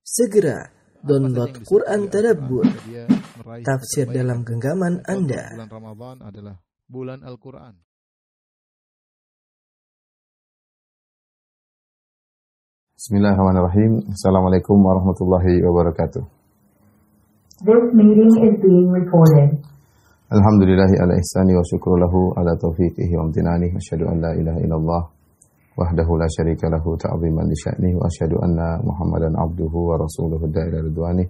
Segera download Quran Tadabbur, tafsir dalam genggaman Anda. Bulan Ramadan adalah bulan Al-Quran. Bismillahirrahmanirrahim. Assalamualaikum warahmatullahi wabarakatuh. This meeting is being recorded. Alhamdulillahi ala ihsani wa syukru lahu ala taufiqihi wa amtinani. Wa asyhadu an la ilaha illallah wahdahu la syarika lahu ta'ziman li sya'nihi wa asyhadu anna Muhammadan abduhu wa rasuluhu da'ila ridwani.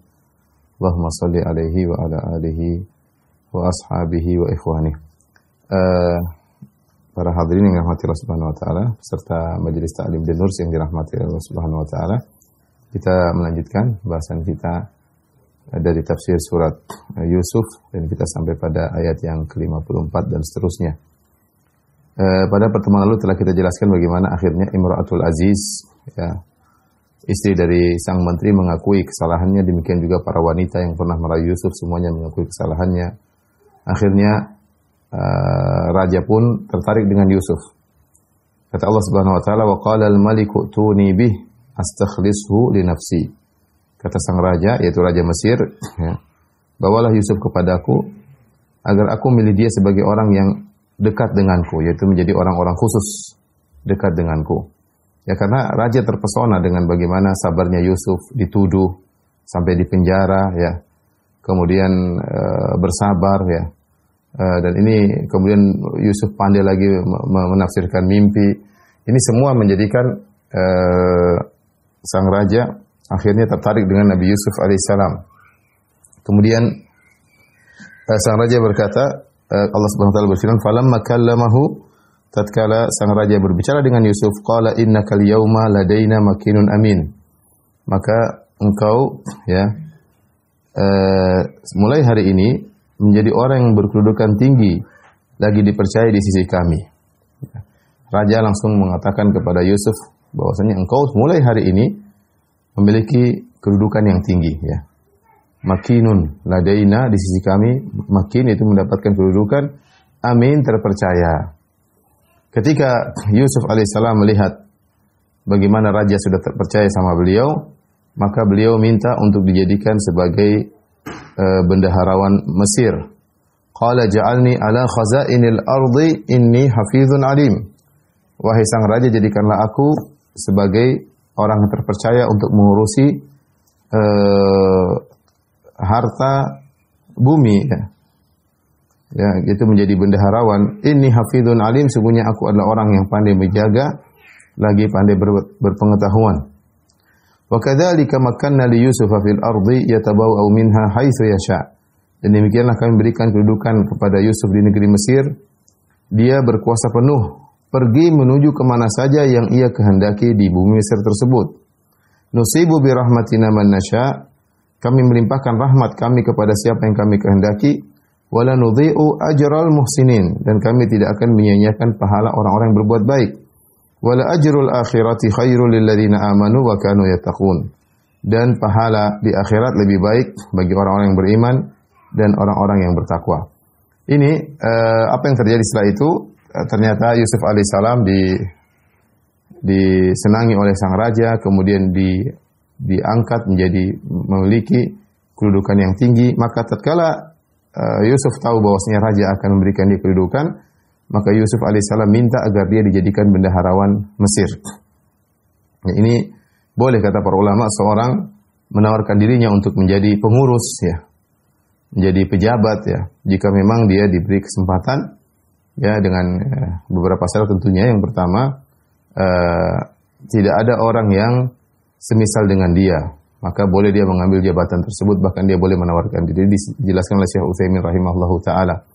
Allahumma salli alaihi wa ala alihi wa ashabihi wa ikhwani. Para hadirin yang dirahmati Allah Subhanahu wa taala serta majelis taklim dan nurs yang dirahmati Allah Subhanahu wa taala. Kita melanjutkan bahasan kita dari tafsir surat Yusuf dan kita sampai pada ayat yang ke-54 dan seterusnya. Pada pertemuan lalu telah kita jelaskan bagaimana akhirnya Imra'atul Aziz, ya, istri dari sang menteri, mengakui kesalahannya. Demikian juga para wanita yang pernah merayu Yusuf semuanya mengakui kesalahannya. Akhirnya raja pun tertarik dengan Yusuf. Kata Allah Subhanahu wa taala, "Wa qala al-maliku tuni bih astakhlishu li nafsi." Kata sang raja, yaitu raja Mesir, ya, bawalah Yusuf kepadaku agar aku milih dia sebagai orang yang dekat denganku, yaitu menjadi orang-orang khusus dekat denganku. Ya, karena raja terpesona dengan bagaimana sabarnya Yusuf, dituduh sampai di penjara, ya. Kemudian bersabar, ya. Dan ini kemudian Yusuf pandai lagi menafsirkan mimpi. Ini semua menjadikan sang raja akhirnya tertarik dengan Nabi Yusuf alaihissalam. Kemudian sang raja berkata, Allah Subhanahu wa taala berfirman, "Falamma kallamahu," tatkala sang raja berbicara dengan Yusuf, "Qala innakal yauma ladaina makinun amin." Maka engkau, ya, mulai hari ini menjadi orang yang berkedudukan tinggi, lagi dipercaya di sisi kami. Raja langsung mengatakan kepada Yusuf bahwasanya engkau mulai hari ini memiliki kedudukan yang tinggi, ya. Makinun ladaina, di sisi kami. Makin itu mendapatkan kedudukan, amin, terpercaya. Ketika Yusuf alaihissalam melihat bagaimana raja sudah terpercaya sama beliau, maka beliau minta untuk dijadikan sebagai bendaharawan Mesir. Qala ja'alni ala khazainil ardi inni hafizun alim. Wahai sang raja, jadikanlah aku sebagai orang yang terpercaya untuk mengurusi harta bumi, ya. Ya, itu menjadi bendaharawan. Inni hafizun alim, sungguhnya aku adalah orang yang pandai menjaga, lagi pandai berpengetahuan. Wa kadzalika makkanna li Yusuf fil ardi yatabawwa'u minha haitsu yasha. Dan demikianlah kami berikan kedudukan kepada Yusuf di negeri Mesir. Dia berkuasa penuh pergi menuju kemana saja yang ia kehendaki di bumi Mesir tersebut. Nusibu bi rahmatina man nasya. Kami melimpahkan rahmat kami kepada siapa yang kami kehendaki. Wala nudhi'u ajral muhsinin. Dan kami tidak akan menyia-nyiakan pahala orang-orang yang berbuat baik. Wala ajrul akhirati khairul lil ladzina amanu wa kanu yattaqun. Dan pahala di akhirat lebih baik bagi orang-orang yang beriman dan orang-orang yang bertakwa. Ini apa yang terjadi setelah itu? Ternyata Yusuf alaihissalam disenangi oleh sang raja, kemudian diangkat menjadi memiliki kedudukan yang tinggi. Maka tatkala Yusuf tahu bahwasanya raja akan memberikan dia kedudukan, maka Yusuf alaihissalam minta agar dia dijadikan bendaharawan Mesir. Ya, ini boleh, kata para ulama, seorang menawarkan dirinya untuk menjadi pengurus, ya, menjadi pejabat, ya, jika memang dia diberi kesempatan, ya, dengan beberapa syarat tentunya. Yang pertama, tidak ada orang yang semisal dengan dia, maka boleh dia mengambil jabatan tersebut, bahkan dia boleh menawarkan diri. Dijelaskan oleh Syekh Utsaimin rahimahullahu taala,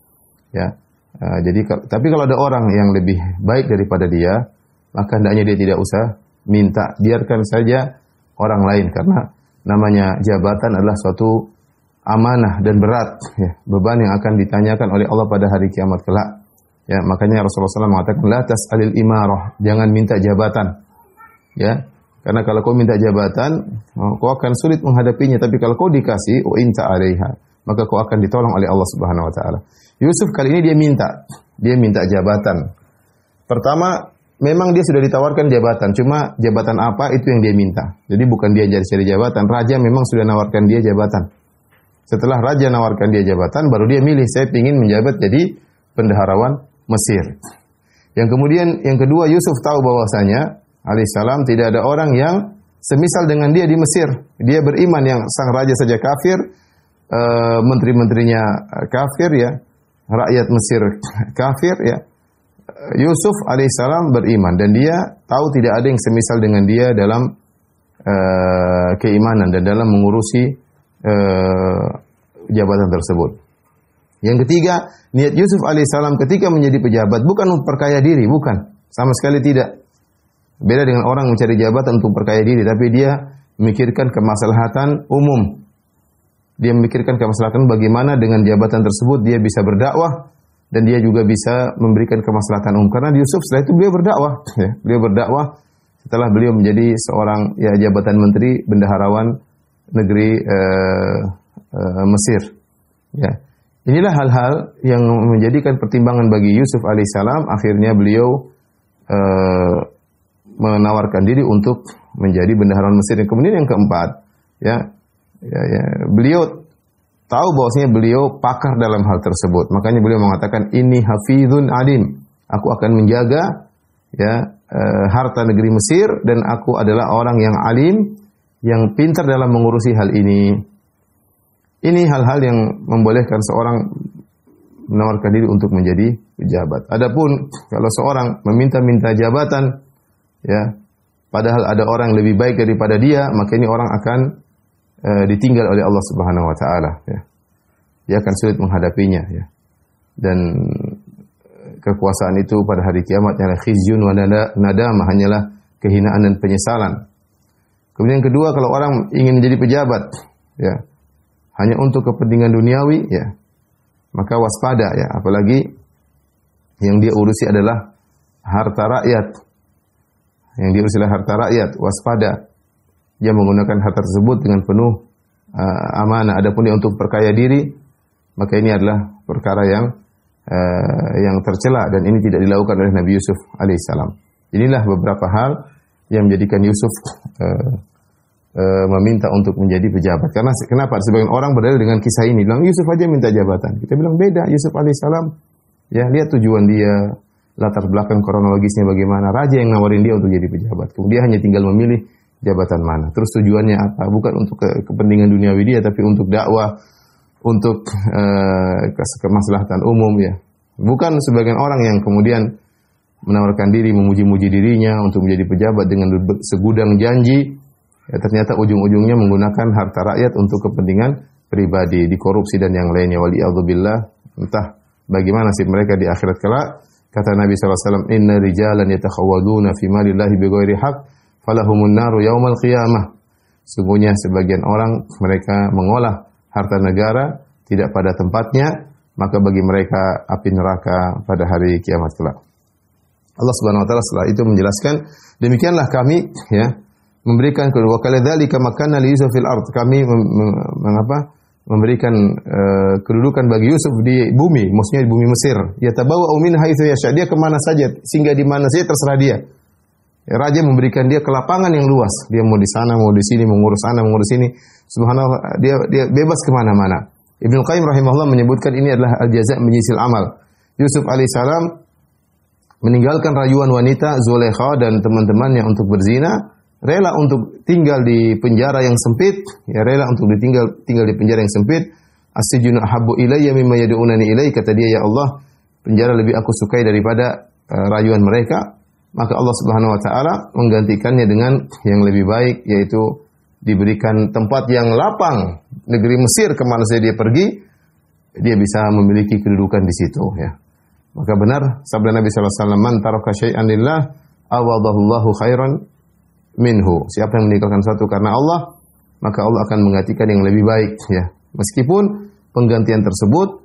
ya. Jadi tapi kalau ada orang yang lebih baik daripada dia, maka hendaknya dia tidak usah minta, biarkan saja orang lain, karena namanya jabatan adalah suatu amanah dan berat, ya, beban yang akan ditanyakan oleh Allah pada hari kiamat kelak. Ya, makanya Rasulullah SAW mengatakan, la tas'alil imarah, jangan minta jabatan, ya. Karena kalau kau minta jabatan, kau akan sulit menghadapinya. Tapi kalau kau dikasih, wa inta 'alaiha, maka kau akan ditolong oleh Allah Subhanahu wa taala. Yusuf kali ini dia minta jabatan. Pertama, memang dia sudah ditawarkan jabatan, cuma jabatan apa itu yang dia minta. Jadi bukan dia cari jabatan, raja memang sudah nawarkan dia jabatan. Setelah raja nawarkan dia jabatan, baru dia milih, saya ingin menjabat jadi bendaharawan Mesir. Yang kedua, Yusuf tahu bahwasanya alaihissalam tidak ada orang yang semisal dengan dia di Mesir. Dia beriman yang sang raja saja kafir, menteri-menterinya kafir ya, rakyat Mesir kafir ya. Yusuf alaihissalam beriman dan dia tahu tidak ada yang semisal dengan dia dalam keimanan dan dalam mengurusi jabatan tersebut. Yang ketiga, niat Yusuf alaihissalam ketika menjadi pejabat bukan untuk perkaya diri, bukan, sama sekali tidak. Beda dengan orang mencari jabatan untuk perkaya diri, tapi dia memikirkan kemaslahatan umum. Dia memikirkan kemaslahatan bagaimana dengan jabatan tersebut dia bisa berdakwah dan dia juga bisa memberikan kemaslahatan umum. Karena Yusuf setelah itu beliau berdakwah, ya. Beliau berdakwah setelah beliau menjadi seorang ya jabatan menteri bendaharawan negeri Mesir. Ya. Inilah hal-hal yang menjadikan pertimbangan bagi Yusuf alaihissalam. Akhirnya beliau menawarkan diri untuk menjadi bendaharawan Mesir. Dan kemudian yang keempat, beliau tahu bahwasanya beliau pakar dalam hal tersebut. Makanya beliau mengatakan, ini hafizun alim. Aku akan menjaga harta negeri Mesir dan aku adalah orang yang alim, yang pintar dalam mengurusi hal ini. Ini hal-hal yang membolehkan seorang menawarkan diri untuk menjadi pejabat. Adapun kalau seorang meminta-minta jabatan, ya, padahal ada orang yang lebih baik daripada dia, maka ini orang akan ditinggal oleh Allah Subhanahu wa taala, ya. Dia akan sulit menghadapinya, ya. Dan kekuasaan itu pada hari kiamat hanyalah khizyun wa nadamah, hanyalah kehinaan dan penyesalan. Kemudian yang kedua, kalau orang ingin menjadi pejabat, ya, hanya untuk kepentingan duniawi, ya, maka waspada, ya, apalagi yang dia urusi adalah harta rakyat. Yang dia urusi adalah harta rakyat, waspada. Dia menggunakan harta tersebut dengan penuh amanah. Adapun dia untuk perkaya diri, maka ini adalah perkara yang tercela dan ini tidak dilakukan oleh Nabi Yusuf alaihissalam. Inilah beberapa hal yang menjadikan Yusuf meminta untuk menjadi pejabat. Karena kenapa? Sebagian orang berdalil dengan kisah ini, bilang Yusuf aja minta jabatan. Kita bilang beda. Yusuf alaihissalam, ya, lihat tujuan dia, latar belakang kronologisnya bagaimana. Raja yang nawarin dia untuk jadi pejabat. Kemudian hanya tinggal memilih jabatan mana. Terus tujuannya apa? Bukan untuk kepentingan duniawi dia, tapi untuk dakwah, untuk kemaslahatan umum, ya. Bukan sebagian orang yang kemudian menawarkan diri, memuji-muji dirinya untuk menjadi pejabat dengan segudang janji. Ya, ternyata ujung-ujungnya menggunakan harta rakyat untuk kepentingan pribadi, dikorupsi dan yang lainnya. Waliyadzubillah. Entah bagaimana nasib mereka di akhirat kelak. Kata Nabi SAW, inna rijalan yatakhawaduna fi malillahi bighairi haq, falahumun naru yaumal qiyamah. Sungguhnya sebagian orang, mereka mengolah harta negara tidak pada tempatnya, maka bagi mereka api neraka pada hari kiamat kelak. Allah Subhanahu wa taala setelah itu menjelaskan, demikianlah kami, ya, memberikan kedua kali dzalika makanna li Yusuf fil ard. Kami memberikan kedudukan bagi Yusuf di bumi, maksudnya di bumi Mesir. Ya tabawwa'u min haitsu yasha. Dia kemana saja, singgah di mana saja terserah dia. Ya, raja memberikan dia kelapangan yang luas. Dia mau di sana, mau di sini, mengurus sana, mengurus sini. Subhanallah, dia bebas kemana-mana. Ibnu Qayyim rahimahullah menyebutkan ini adalah al-jaza' menyisil amal. Yusuf alaihissalam meninggalkan rayuan wanita Zulaikha dan teman-temannya untuk berzina. Rela untuk tinggal di penjara yang sempit, ya, rela untuk tinggal di penjara yang sempit. As-sijnu ahabbu ilayya mimma yad'unani ilaihi, kata dia, ya Allah, penjara lebih aku sukai daripada rayuan mereka. Maka Allah Subhanahu wa taala menggantikannya dengan yang lebih baik, yaitu diberikan tempat yang lapang, negeri Mesir, kemana saja dia pergi, dia bisa memiliki kedudukan di situ, ya. Maka benar sabda Nabi sallallahu alaihi wasallam, man taraka syai'an lillah awadahullahu khairan minhu. Siapa yang meninggalkan sesuatu karena Allah, maka Allah akan menggantikan yang lebih baik, ya. Meskipun penggantian tersebut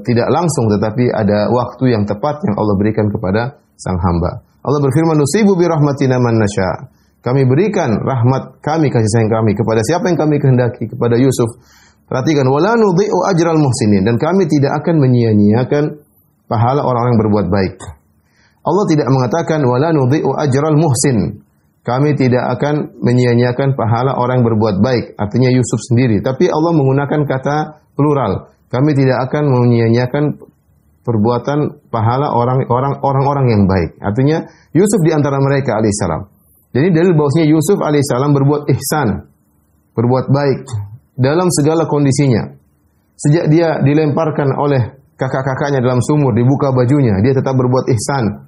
tidak langsung, tetapi ada waktu yang tepat yang Allah berikan kepada sang hamba. Allah berfirman, nusibu bi rahmatina man nasya. Kami berikan rahmat kami, kasih sayang kami kepada siapa yang kami kehendaki, kepada Yusuf. Perhatikan, wala nudhi'u ajral muhsinin, dan kami tidak akan menyia-nyiakan pahala orang-orang yang berbuat baik. Allah tidak mengatakan wala nudhi'u ajral muhsin. Kami tidak akan menyia-nyiakan pahala orang yang berbuat baik. Artinya Yusuf sendiri. Tapi Allah menggunakan kata plural. Kami tidak akan menyia-nyiakan perbuatan pahala orang-orang yang baik. Artinya Yusuf di antara mereka alaihissalam. Jadi dalil bahwasanya Yusuf alaihissalam berbuat ihsan, berbuat baik dalam segala kondisinya. Sejak dia dilemparkan oleh kakak-kakaknya dalam sumur, dibuka bajunya, dia tetap berbuat ihsan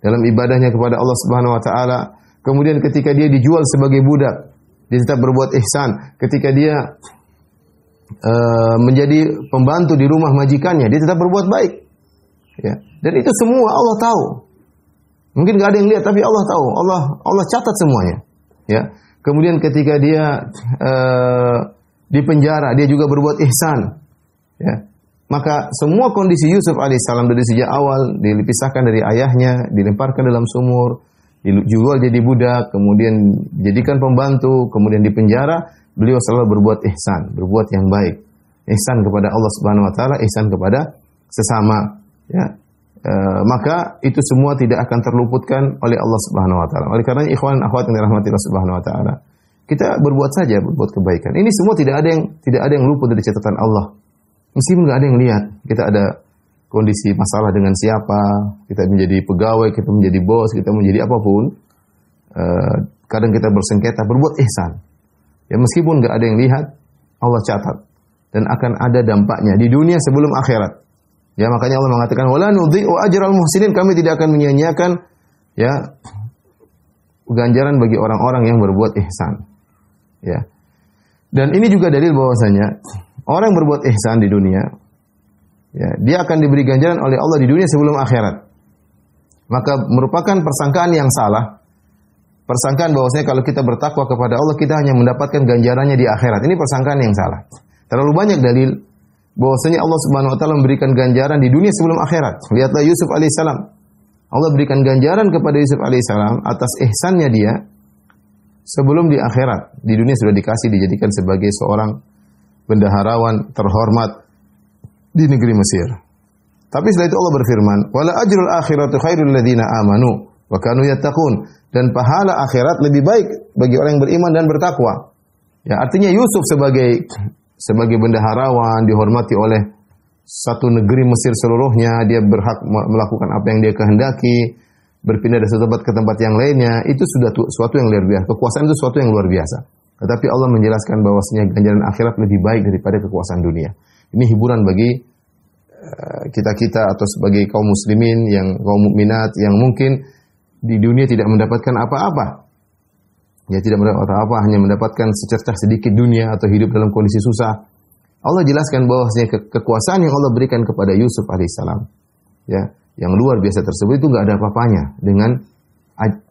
dalam ibadahnya kepada Allah Subhanahu wa taala. Kemudian ketika dia dijual sebagai budak, dia tetap berbuat ihsan. Ketika dia menjadi pembantu di rumah majikannya, dia tetap berbuat baik. Ya. Dan itu semua Allah tahu. Mungkin gak ada yang lihat, tapi Allah tahu. Allah catat semuanya. Ya. Kemudian ketika dia di penjara, dia juga berbuat ihsan. Ya. Maka semua kondisi Yusuf alaihissalam dari sejak awal dipisahkan dari ayahnya, dilemparkan dalam sumur, dijual jadi budak, kemudian jadikan pembantu, kemudian di penjara, beliau selalu berbuat ihsan, berbuat yang baik. Ihsan kepada Allah Subhanahu wa taala, ihsan kepada sesama, ya. Maka itu semua tidak akan terluputkan oleh Allah Subhanahu wa taala. Oleh karena ikhwan dan akhwat yang dirahmati Allah Subhanahu wa taala, kita berbuat saja, berbuat kebaikan. Ini semua tidak ada yang luput dari catatan Allah. Meskipun nggak ada yang lihat, kita ada kondisi masalah dengan siapa, kita menjadi pegawai, kita menjadi bos, kita menjadi apapun, kadang kita bersengketa, berbuat ihsan. Ya meskipun nggak ada yang lihat, Allah catat dan akan ada dampaknya di dunia sebelum akhirat. Ya makanya Allah mengatakan wala nudhi'u ajral muhsinin, kami tidak akan menyia-nyiakan ya ganjaran bagi orang-orang yang berbuat ihsan. Ya. Dan ini juga dalil bahwasanya orang yang berbuat ihsan di dunia, ya, dia akan diberi ganjaran oleh Allah di dunia sebelum akhirat. Maka merupakan persangkaan yang salah. Persangkaan bahwasanya kalau kita bertakwa kepada Allah, kita hanya mendapatkan ganjarannya di akhirat. Ini persangkaan yang salah. Terlalu banyak dalil bahwasanya Allah Subhanahu wa taala memberikan ganjaran di dunia sebelum akhirat. Lihatlah Yusuf alaihissalam. Allah berikan ganjaran kepada Yusuf alaihissalam atas ihsannya dia sebelum di akhirat. Di dunia sudah dikasih, dijadikan sebagai seorang bendaharawan terhormat di negeri Mesir. Tapi setelah itu Allah berfirman, "Wala ajrul akhiratu khairul ladzina amanu wa kanu yattaqun." Dan pahala akhirat lebih baik bagi orang yang beriman dan bertakwa. Ya, artinya Yusuf sebagai bendaharawan dihormati oleh satu negeri Mesir seluruhnya, dia berhak melakukan apa yang dia kehendaki, berpindah dari satu tempat ke tempat yang lainnya, itu sudah suatu yang luar biasa. Kekuasaan itu suatu yang luar biasa. Tetapi Allah menjelaskan bahwasanya ganjaran akhirat lebih baik daripada kekuasaan dunia. Ini hiburan bagi kita-kita atau sebagai kaum muslimin, kaum mukminat yang mungkin di dunia tidak mendapatkan apa-apa. Ya tidak mendapatkan apa-apa, hanya mendapatkan secercah sedikit dunia atau hidup dalam kondisi susah. Allah jelaskan bahwasanya kekuasaan yang Allah berikan kepada Yusuf alaihissalam, ya, yang luar biasa tersebut itu enggak ada apa-apanya dengan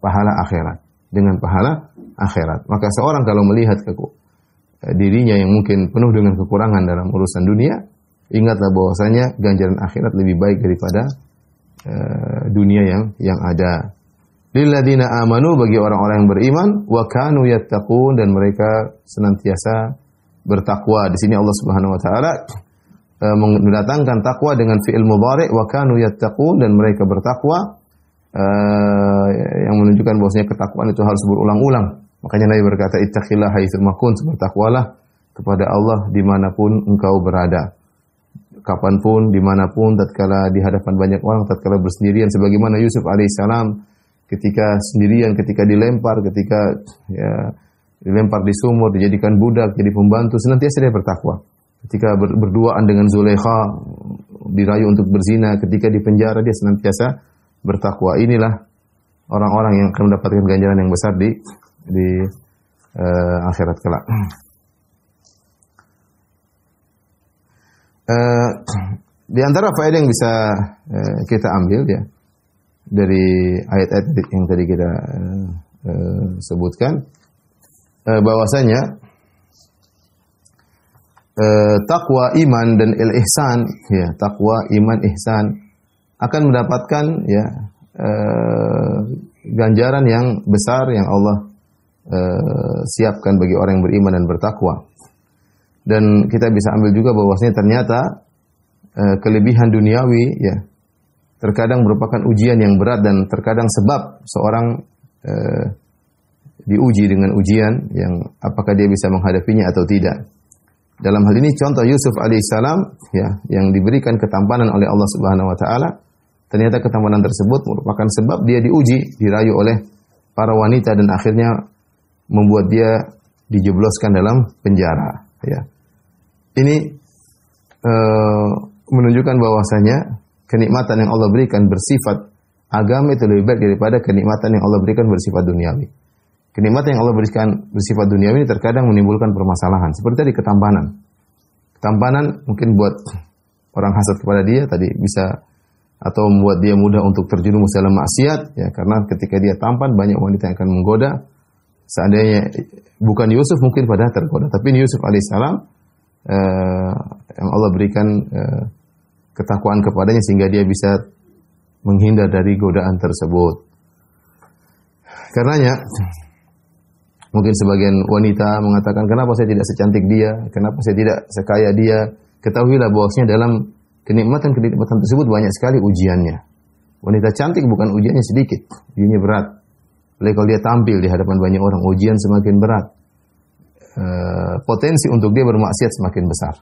pahala akhirat. Dengan pahala akhirat. Maka seorang kalau melihat dirinya yang mungkin penuh dengan kekurangan dalam urusan dunia, ingatlah bahwasanya ganjaran akhirat lebih baik daripada dunia yang ada. Lilladzina amanu, bagi orang-orang yang beriman, wa kanu yattaqun, dan mereka senantiasa bertakwa. Di sini Allah Subhanahu wa taala mendatangkan takwa dengan fi'il mudhari', wa kanu yattaqun, dan mereka bertakwa, yang menunjukkan bahwasanya ketakwaan itu harus berulang-ulang. Makanya Nabi berkata, ittaqillaha haitsu ma kunt, bertakwalah kepada Allah dimanapun engkau berada. Kapanpun, dimanapun, tatkala di hadapan banyak orang, tatkala bersendirian, sebagaimana Yusuf alaihissalam ketika sendirian, ketika dilempar, ketika dilempar di sumur, dijadikan budak, jadi pembantu, senantiasa dia bertakwa. Ketika berduaan dengan Zulaikha, dirayu untuk berzina, ketika di penjara dia senantiasa bertakwa. Inilah orang-orang yang akan mendapatkan ganjaran yang besar di akhirat kelak. Di antara faedah yang bisa kita ambil ya dari ayat-ayat yang tadi kita sebutkan, bahwasanya takwa, iman dan ihsan, ya, takwa, iman, ihsan akan mendapatkan ya ganjaran yang besar yang Allah siapkan bagi orang yang beriman dan bertakwa. Dan kita bisa ambil juga bahwasanya ternyata kelebihan duniawi ya terkadang merupakan ujian yang berat dan terkadang sebab seorang diuji dengan ujian yang apakah dia bisa menghadapinya atau tidak. Dalam hal ini contoh Yusuf alaihissalam ya yang diberikan ketampanan oleh Allah Subhanahu wa taala, ternyata ketampanan tersebut merupakan sebab dia diuji, dirayu oleh para wanita dan akhirnya membuat dia dijebloskan dalam penjara ya. Ini menunjukkan bahwasanya kenikmatan yang Allah berikan bersifat agama itu lebih baik daripada kenikmatan yang Allah berikan bersifat duniawi. Kenikmatan yang Allah berikan bersifat duniawi ini terkadang menimbulkan permasalahan. Seperti tadi ketampanan. Ketampanan mungkin buat orang hasad kepada dia tadi bisa atau membuat dia mudah untuk terjerumus dalam maksiat ya, karena ketika dia tampan banyak wanita yang akan menggoda. Seandainya bukan Yusuf mungkin pada tergoda, tapi Yusuf alaihissalam yang Allah berikan ketakwaan kepadanya sehingga dia bisa menghindar dari godaan tersebut. Karenanya mungkin sebagian wanita mengatakan, kenapa saya tidak secantik dia, kenapa saya tidak sekaya dia. Ketahuilah bahwasanya dalam kenikmatan-kenikmatan tersebut banyak sekali ujiannya. Wanita cantik bukan ujiannya sedikit, ujiannya berat. Apalagi kalau dia tampil di hadapan banyak orang, ujian semakin berat. Potensi untuk dia bermaksiat semakin besar.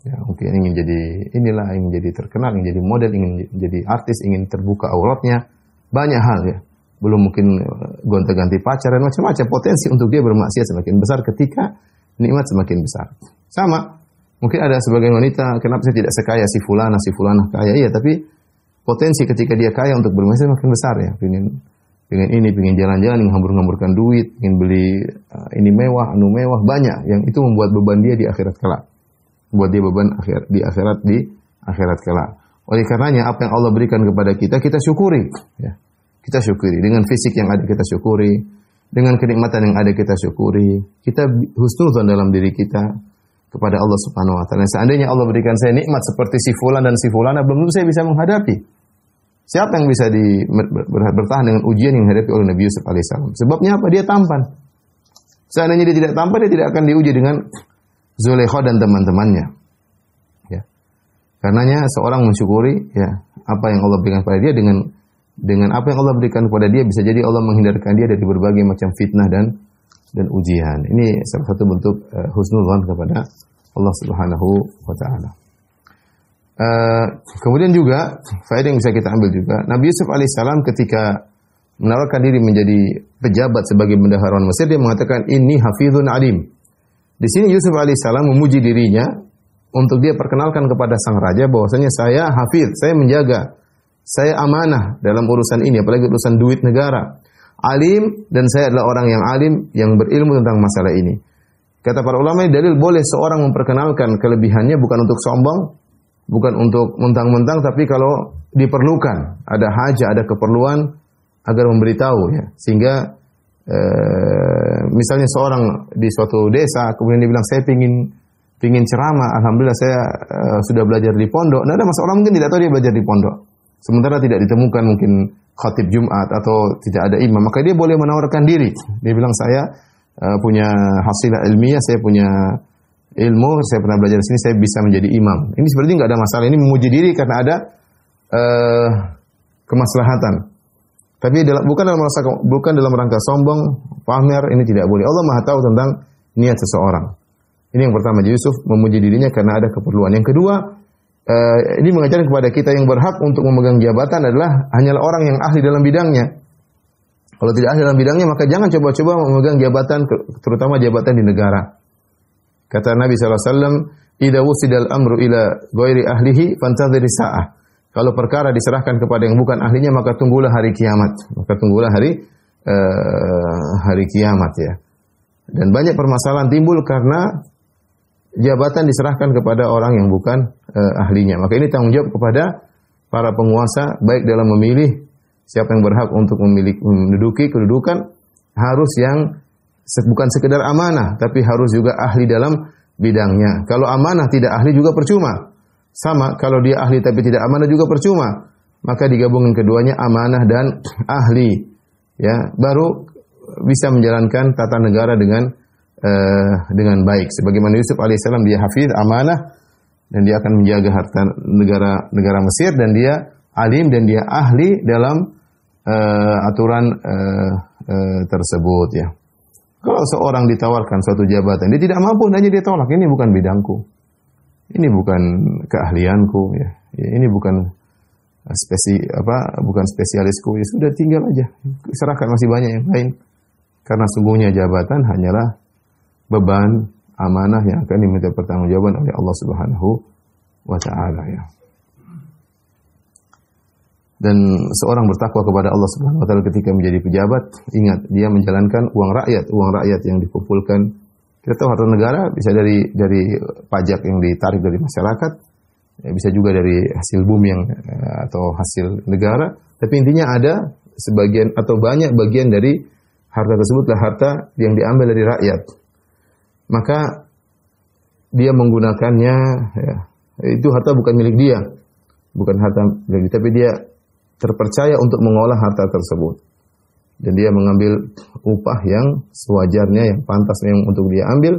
Ya, mungkin ingin jadi inilah, ingin jadi terkenal, ingin jadi model, ingin jadi artis, ingin terbuka auratnya, banyak hal ya. Belum mungkin gonta-ganti pacar dan macam-macam. Potensi untuk dia bermaksiat semakin besar ketika nikmat semakin besar. Sama, mungkin ada sebagian wanita, kenapa saya tidak sekaya si fulana kaya, iya, tapi potensi ketika dia kaya untuk bermaksiat semakin besar ya. Pengen jalan-jalan, ingin hambur-hamburkan duit, ingin beli ini mewah, anu mewah, banyak yang itu membuat beban dia di akhirat kelak. Buat dia beban di akhirat kelak. Oleh karenanya apa yang Allah berikan kepada kita, kita syukuri ya. Kita syukuri dengan fisik yang ada, kita syukuri dengan kenikmatan yang ada, kita syukuri. Kita husnuzon dalam diri kita kepada Allah Subhanahu wa taala. Seandainya Allah berikan saya nikmat seperti si fulan dan si fulana, belum tentu saya bisa menghadapi. Siapa yang bisa bertahan dengan ujian yang dihadapi oleh Nabi Yusuf alaihissalam? Sebabnya apa? Dia tampan. Seandainya dia tidak tampan, dia tidak akan diuji dengan Zulaikha dan teman-temannya. Ya. Karenanya seorang mensyukuri ya apa yang Allah berikan kepada dia, dengan apa yang Allah berikan kepada dia, bisa jadi Allah menghindarkan dia dari berbagai macam fitnah dan ujian. Ini salah satu bentuk husnuzan kepada Allah Subhanahu wa taala. Kemudian juga faedah yang bisa kita ambil juga, Nabi Yusuf alaihissalam ketika menawarkan diri menjadi pejabat sebagai bendahara Mesir, dia mengatakan inni hafizun alim. Di sini Yusuf alaihissalam memuji dirinya untuk dia perkenalkan kepada sang raja bahwasanya saya hafiz, saya menjaga, saya amanah dalam urusan ini, apalagi urusan duit negara. Alim, dan saya adalah orang yang alim yang berilmu tentang masalah ini. Kata para ulama, dalil boleh seorang memperkenalkan kelebihannya bukan untuk sombong, bukan untuk mentang-mentang, tapi kalau diperlukan, ada hajat, ada keperluan agar memberitahu ya. Sehingga misalnya seorang di suatu desa kemudian dia bilang saya pingin ceramah, alhamdulillah saya sudah belajar di pondok. Nah, ada masa orang mungkin tidak tahu dia belajar di pondok. Sementara tidak ditemukan mungkin khatib Jumat atau tidak ada imam, maka dia boleh menawarkan diri. Dia bilang saya punya hasil ilmiah, saya punya ilmu, saya pernah belajar di sini, saya bisa menjadi imam. Ini seperti nggak ada masalah. Ini memuji diri karena ada kemaslahatan. Tapi bukan dalam rangka sombong, pamer, ini tidak boleh. Allah Maha tahu tentang niat seseorang. Ini yang pertama, Yusuf memuji dirinya karena ada keperluan. Yang kedua, ini mengajarkan kepada kita yang berhak untuk memegang jabatan adalah hanyalah orang yang ahli dalam bidangnya. Kalau tidak ahli dalam bidangnya, maka jangan coba-coba memegang jabatan, terutama jabatan di negara. Kata Nabi SAW, "Idza wusidal amru ila ghairi ahlihi fantadhir sa'ah." Kalau perkara diserahkan kepada yang bukan ahlinya, maka tunggulah hari kiamat. Maka tunggulah hari kiamat ya. Dan banyak permasalahan timbul karena jabatan diserahkan kepada orang yang bukan ahlinya. Maka ini tanggung jawab kepada para penguasa, baik dalam memilih siapa yang berhak untuk menduduki kedudukan, harus yang bukan sekedar amanah, tapi harus juga ahli dalam bidangnya. Kalau amanah tidak ahli juga percuma. Sama, kalau dia ahli tapi tidak amanah juga percuma. Maka digabungin keduanya, amanah dan ahli. Ya, baru bisa menjalankan tata negara dengan baik. Sebagaimana Yusuf alaihissalam, dia hafiz, amanah, dan dia akan menjaga harta negara Mesir, dan dia alim dan dia ahli dalam aturan tersebut ya. Kalau seorang ditawarkan suatu jabatan, dia tidak mampu, hanya dia tolak. Ini bukan bidangku, ini bukan keahlianku ya. Ini bukan bukan spesialisku. Ya sudah, tinggal aja, serahkan, masih banyak yang lain. Karena sungguhnya jabatan hanyalah beban amanah yang akan diminta pertanggungjawaban oleh Allah Subhanahu wa taala ya. Dan seorang bertakwa kepada Allah Subhanahu wa taala ketika menjadi pejabat, ingat dia menjalankan uang rakyat yang dikumpulkan. Kita tahu harta negara bisa dari pajak yang ditarik dari masyarakat, bisa juga dari hasil bumi yang atau hasil negara, tapi intinya ada sebagian atau banyak bagian dari harta tersebutlah harta yang diambil dari rakyat. Maka dia menggunakannya ya, itu harta bukan milik dia. Bukan harta milik dia, tapi dia terpercaya untuk mengolah harta tersebut. Dan dia mengambil upah yang sewajarnya, yang pantasnya yang untuk dia ambil.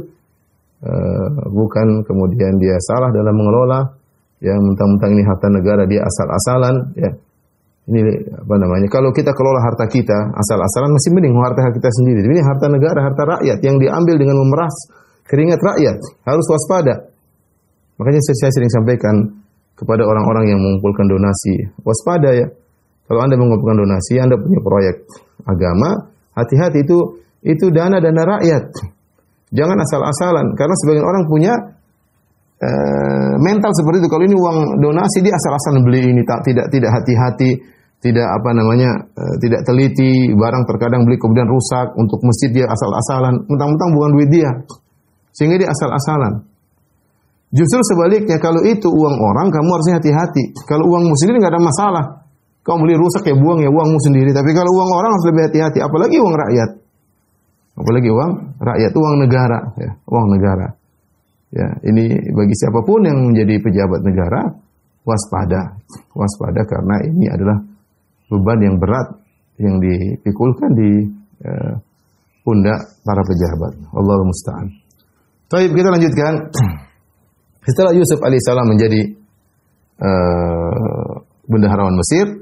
Bukan kemudian dia salah dalam mengelola, yang mentang-mentang ini harta negara dia asal-asalan. Ya. Ini apa namanya? Kalau kita kelola harta kita asal-asalan masih mending harta kita sendiri. Ini harta negara, harta rakyat yang diambil dengan memeras keringat rakyat. Harus waspada. Makanya saya sering sampaikan kepada orang-orang yang mengumpulkan donasi, waspada ya. Kalau Anda mengumpulkan donasi, Anda punya proyek agama, hati-hati, itu dana rakyat. Jangan asal-asalan, karena sebagian orang punya mental seperti itu. Kalau ini uang donasi, dia asal-asalan beli ini, tidak hati-hati, tidak tidak teliti, barang terkadang beli kemudian rusak, untuk masjid dia asal-asalan, mentang-mentang bukan duit dia, sehingga dia asal-asalan. Justru sebaliknya, kalau itu uang orang, kamu harusnya hati-hati. Kalau uangmu sendiri nggak ada masalah. Kamu beli rusak ya buang ya uangmu sendiri. Tapi kalau uang orang harus lebih hati-hati. Apalagi uang rakyat. Apalagi uang rakyat, uang negara. Ya, uang negara. Ya, ini bagi siapapun yang menjadi pejabat negara, waspada. Waspada karena ini adalah beban yang berat yang dipikulkan di pundak para pejabat. Allahul musta'an. Baik, kita lanjutkan. Setelah Yusuf alaihissalam menjadi bendaharawan Mesir,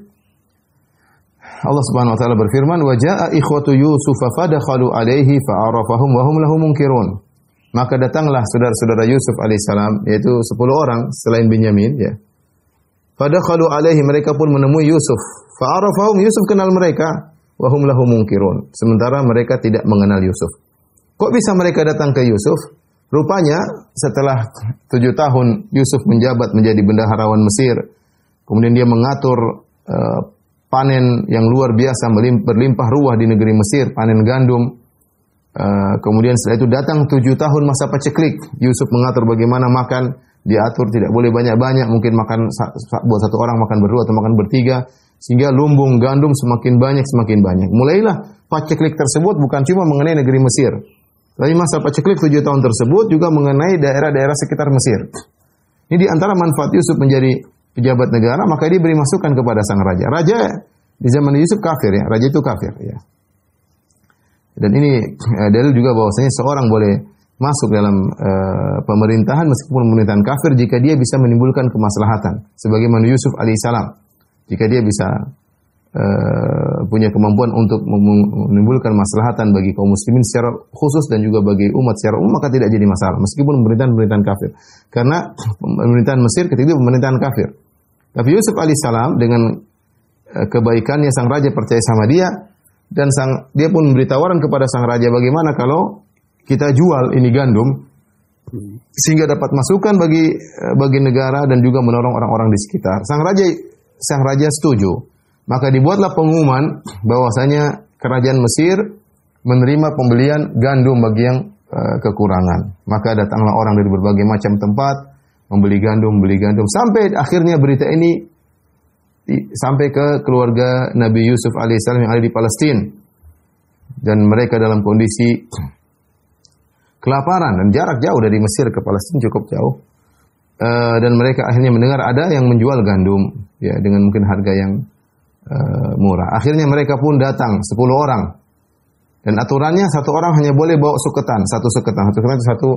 Allah Subhanahu wa taala berfirman, "Wa jaa'a ikhwatu Yusuf fadakhalu alaihi fa'arafahum wa hum lahu munkirun." Maka datanglah saudara-saudara Yusuf alaihissalam, yaitu 10 orang selain Binyamin ya. Fadakhalu alaihi, mereka pun menemui Yusuf. Fa'arafahum, Yusuf kenal mereka, wa hum lahu munkirun. Sementara mereka tidak mengenal Yusuf. Kok bisa mereka datang ke Yusuf? Rupanya setelah 7 tahun Yusuf menjabat menjadi bendaharawan Mesir, kemudian dia mengatur panen yang luar biasa, berlimpah ruah di negeri Mesir, panen gandum. Kemudian setelah itu datang 7 tahun masa paceklik. Yusuf mengatur bagaimana makan, diatur tidak boleh banyak-banyak, mungkin makan buat satu orang makan berdua atau makan bertiga, sehingga lumbung gandum semakin banyak. Mulailah paceklik tersebut bukan cuma mengenai negeri Mesir. Tapi masa paceklik 7 tahun tersebut juga mengenai daerah-daerah sekitar Mesir. Ini di antara manfaat Yusuf menjadi pejabat negara, maka dia beri masukan kepada sang raja. Raja di zaman Yusuf kafir ya, raja itu kafir ya. Dan ini dalil juga bahwasanya seorang boleh masuk dalam pemerintahan meskipun pemerintahan kafir jika dia bisa menimbulkan kemaslahatan. Sebagaimana Yusuf alaihissalam, jika dia bisa punya kemampuan untuk menimbulkan maslahatan bagi kaum muslimin secara khusus dan juga bagi umat secara umum, maka tidak jadi masalah meskipun pemerintahan kafir. Karena pemerintahan Mesir ketika itu pemerintahan kafir. Tapi Yusuf alaihissalam dengan kebaikannya sang raja percaya sama dia, dan dia pun memberi tawaran kepada sang raja, bagaimana kalau kita jual ini gandum sehingga dapat masukan bagi negara dan juga menolong orang-orang di sekitar. Sang raja setuju. Maka dibuatlah pengumuman bahwasanya kerajaan Mesir menerima pembelian gandum bagi yang kekurangan. Maka datanglah orang dari berbagai macam tempat membeli gandum sampai akhirnya berita ini sampai ke keluarga Nabi Yusuf alaihissalam yang ada di Palestina, dan mereka dalam kondisi kelaparan dan jarak jauh dari Mesir ke Palestina cukup jauh, dan mereka akhirnya mendengar ada yang menjual gandum ya dengan mungkin harga yang murah. Akhirnya mereka pun datang 10 orang, dan aturannya satu orang hanya boleh bawa suketan, satu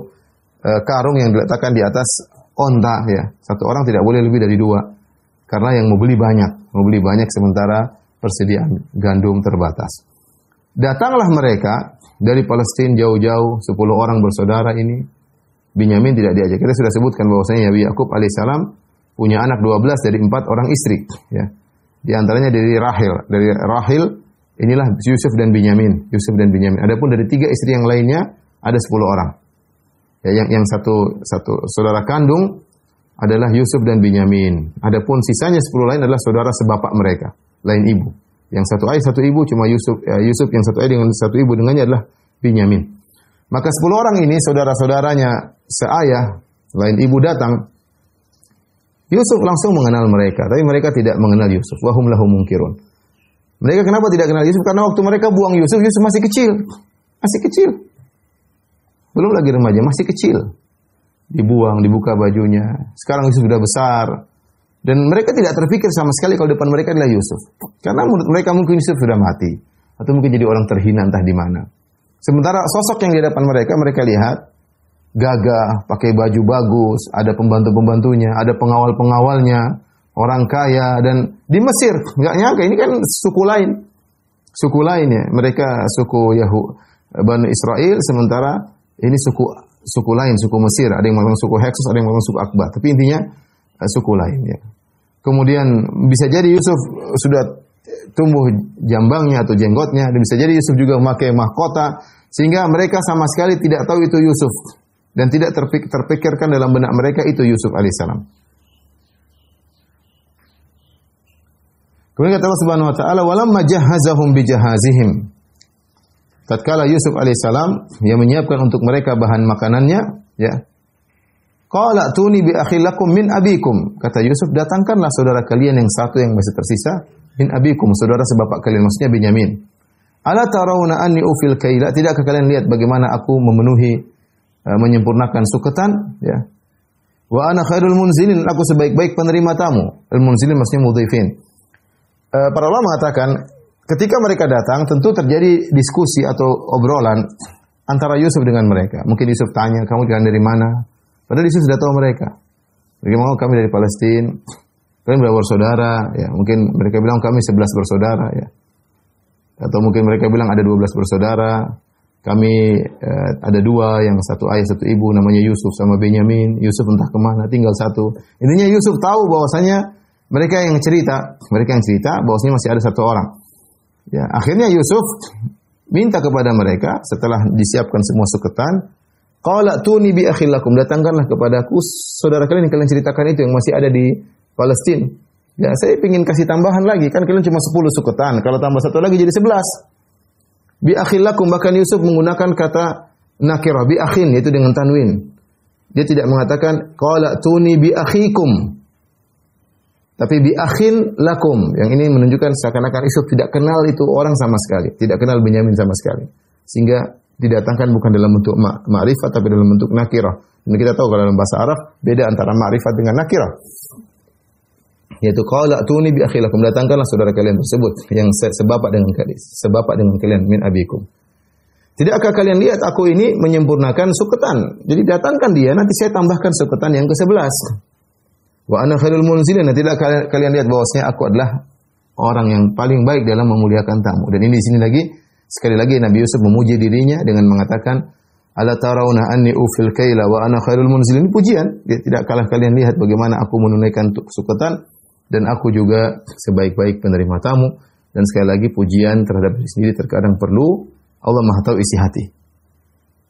karung yang diletakkan di atas onta ya. Satu orang tidak boleh lebih dari 2 Karena yang mau beli banyak sementara persediaan gandum terbatas. Datanglah mereka dari Palestina jauh-jauh, 10 orang bersaudara ini. Binyamin tidak diajak. Kita sudah sebutkan bahwasanya Nabi Yakub alaihissalam punya anak 12 dari 4 orang istri. Ya. Di antaranya dari Rahil. Dari Rahil inilah Yusuf dan Binyamin. Adapun dari 3 istri yang lainnya ada 10 orang. Ya, yang satu saudara kandung adalah Yusuf dan Binyamin. Adapun sisanya 10 lain adalah saudara sebapak mereka, lain ibu. Yang satu ayah satu ibu cuma Yusuf. Yusuf yang satu ayah dengan satu ibu dengannya adalah Binyamin. Maka 10 orang ini saudara-saudaranya seayah, lain ibu datang. Yusuf langsung mengenal mereka, tapi mereka tidak mengenal Yusuf. Wahum lahu munkirun. Mereka kenapa tidak kenal Yusuf? Karena waktu mereka buang Yusuf masih kecil. Masih kecil. Belum lagi remaja, masih kecil. Dibuang, dibuka bajunya. Sekarang Yusuf sudah besar. Dan mereka tidak terpikir sama sekali kalau depan mereka adalah Yusuf. Karena menurut mereka mungkin Yusuf sudah mati. Atau mungkin jadi orang terhina entah di mana. Sementara sosok yang di depan mereka lihat gagah, pakai baju bagus, ada pembantu-pembantunya, ada pengawal-pengawalnya, orang kaya, dan di Mesir. Nggak nyangka, ini kan suku lain. Suku lain ya. Mereka suku Bani Israel, sementara ini suku lain, suku Mesir. Ada yang mengatakan suku Heksus, ada yang mengatakan suku Akbat. Tapi intinya suku lain ya. Kemudian bisa jadi Yusuf sudah tumbuh jambangnya atau jenggotnya, dan bisa jadi Yusuf juga memakai mahkota, sehingga mereka sama sekali tidak tahu itu Yusuf dan tidak terpikirkan dalam benak mereka itu Yusuf alaihissalam. Kemudian kata Allah Subhanahu wa taala, "Walamma jahhazahum bijahazihim." Tatkala Yusuf alaihissalam yang menyiapkan untuk mereka bahan makanannya, ya. Qala tuni bi akhil lakum min abikum. Kata Yusuf, datangkanlah saudara kalian yang satu yang masih tersisa, min abikum, saudara sebapak kalian, maksudnya Binyamin. Ala tarawna anni ufil kaila, tidakkah kalian lihat bagaimana aku memenuhi menyempurnakan suketan, ya. Wa ana khairul munzilin, aku sebaik-baik penerima tamu. Al munzilin maksudnya mudhifin. Para ulama mengatakan ketika mereka datang tentu terjadi diskusi atau obrolan antara Yusuf dengan mereka. Mungkin Yusuf tanya, kamu dari mana? Padahal Yusuf sudah tahu mereka. Mereka mau kami dari Palestina. Kalian berapa bersaudara? Ya, mungkin mereka bilang kami 11 bersaudara. Ya. Atau mungkin mereka bilang ada 12 bersaudara. Kami ada 2, yang satu ayah satu ibu, namanya Yusuf sama Benyamin. Yusuf entah kemana, tinggal satu. Intinya Yusuf tahu bahwasanya mereka yang cerita bahwasanya masih ada satu orang. Ya, akhirnya Yusuf minta kepada mereka setelah disiapkan semua suketan. Qala tuni bi akhil lakum, datangkanlah kepadaku saudara kalian yang kalian ceritakan itu yang masih ada di Palestina. Ya, saya ingin kasih tambahan lagi, kan kalian cuma 10 suketan, kalau tambah satu lagi jadi 11. Bi akhil lakum, bahkan Yusuf menggunakan kata nakirah, bi akhin, yaitu dengan tanwin. Dia tidak mengatakan qala tuni bi akhikum, tapi bi akhin lakum. Yang ini menunjukkan seakan-akan Yusuf tidak kenal itu orang sama sekali, tidak kenal Binyamin sama sekali. Sehingga didatangkan bukan dalam bentuk ma'rifat tapi dalam bentuk nakirah. Dan kita tahu kalau dalam bahasa Arab beda antara ma'rifat dengan nakirah. Yaitu qala tuni bi akhilakum, datangkanlah saudara kalian tersebut yang sebapak dengan kalian min abikum. Tidakkah kalian lihat aku ini menyempurnakan suketan? Jadi datangkan dia, nanti saya tambahkan suketan yang ke-11. Wa ana khairul munzilin, tidak kalian lihat bahwasanya aku adalah orang yang paling baik dalam memuliakan tamu. Dan ini di sini lagi sekali lagi Nabi Yusuf memuji dirinya dengan mengatakan ala tarawna anni ufil kaila wa ana khairul munzilin. Pujian, tidak kalah kalian lihat bagaimana aku menunaikan suketan dan aku juga sebaik-baik penerima tamu. Dan sekali lagi pujian terhadap diri sendiri terkadang perlu. Allah Maha tahu isi hati.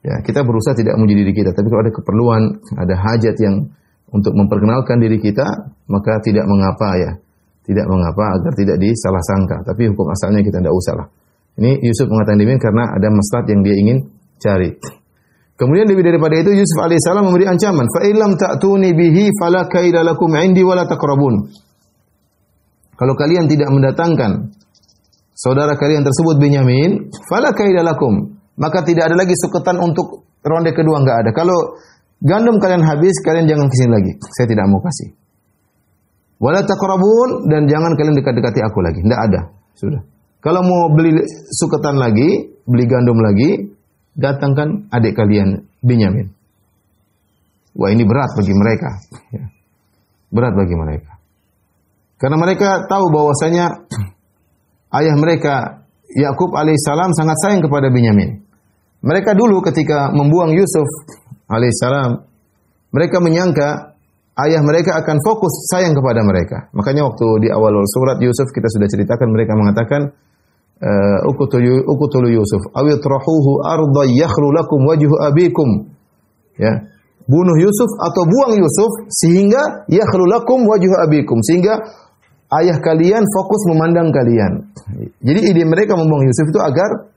Ya, kita berusaha tidak memuji diri kita, tapi kalau ada keperluan, ada hajat yang untuk memperkenalkan diri kita, maka tidak mengapa ya. Tidak mengapa agar tidak disalah sangka, tapi hukum asalnya kita tidak usah lah. Ini Yusuf mengatakan demikian karena ada maslahat yang dia ingin cari. Kemudian lebih daripada itu Yusuf alaihissalam memberi ancaman, fa illam ta'tuni bihi fala kaida lakum 'indi wala taqrabun. Kalau kalian tidak mendatangkan saudara kalian tersebut Binyamin, fala kaida lakum, maka tidak ada lagi suketan untuk ronde kedua, enggak ada. Kalau gandum kalian habis, kalian jangan kesini lagi. Saya tidak mau kasih. Wala taqrabun, dan jangan kalian dekat-dekati aku lagi. Enggak ada. Sudah. Kalau mau beli suketan lagi, beli gandum lagi, datangkan adik kalian Binyamin. Wah, ini berat bagi mereka. Ya. Berat bagi mereka. Karena mereka tahu bahwasanya ayah mereka Yakub alaihissalam sangat sayang kepada Binyamin. Mereka dulu ketika membuang Yusuf alaihissalam, mereka menyangka ayah mereka akan fokus sayang kepada mereka. Makanya waktu di awal surat Yusuf kita sudah ceritakan, mereka mengatakan uqtulu Yusuf aw itrahuhu arda yakhlu lakum wajhu abikum. Ya. Bunuh Yusuf atau buang Yusuf sehingga yakhlu lakum wajhu abikum, sehingga ayah kalian fokus memandang kalian. Jadi ide mereka membuang Yusuf itu agar